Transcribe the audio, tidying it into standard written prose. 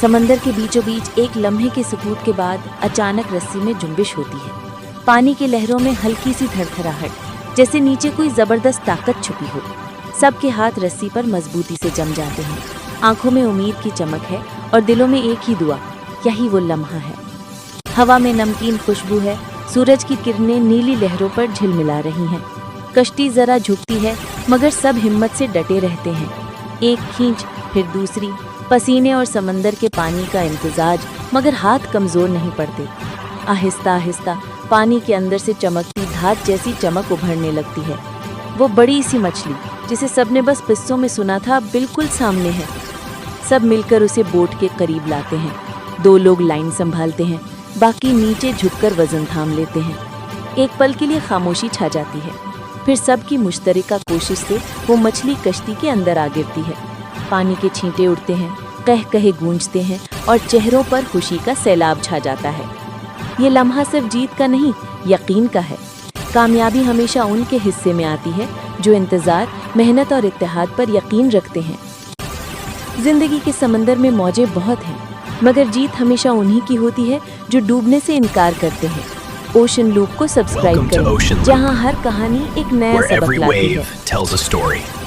समंदर के बीचों बीच एक लम्हे के सुकूत के बाद अचानक रस्सी में जुम्बिश होती है। पानी की लहरों में हल्की सी थरथराहट, जैसे नीचे कोई जबरदस्त ताकत छुपी हो। सबके हाथ रस्सी पर मजबूती से जम जाते हैं। आंखों में उम्मीद की चमक है और दिलों में एक ही दुआ, यही वो लम्हा है। हवा में नमकीन खुशबू है, सूरज की किरणें नीली लहरों पर झिलमिला रही हैं। कश्ती जरा झुकती है मगर सब हिम्मत से डटे रहते हैं। एक खींच फिर दूसरी, पसीने और समंदर के पानी का इम्तिजाज, मगर हाथ कमजोर नहीं पड़ते। आहिस्ता आहिस्ता पानी के अंदर से चमकती धात जैसी चमक उभरने लगती है। वो बड़ी सी मछली जिसे सबने बस किस्सों में सुना था, बिल्कुल सामने है। सब मिलकर उसे बोट के करीब लाते हैं। 2 लोग लाइन संभालते हैं, बाकी नीचे झुककर वजन थाम लेते हैं। एक पल के लिए खामोशी छा जाती है, फिर सबकी मुश्तरका कोशिश से वो मछली कश्ती के अंदर आ गिरती है। पानी के छींटे उड़ते हैं, कह कहे गूंजते हैं और चेहरों पर खुशी का सैलाब छा जाता है। ये लम्हा सिर्फ जीत का नहीं, यकीन का है। कामयाबी हमेशा उनके हिस्से में आती है जो इंतज़ार, मेहनत और इत्तेहाद पर यकीन रखते हैं। जिंदगी के समंदर में मौजें बहुत हैं, मगर जीत हमेशा उन्हीं की होती है जो डूबने से इनकार करते हैं। ओशन लूप को सब्सक्राइब करें, जहां हर कहानी एक नया सबक लाती है।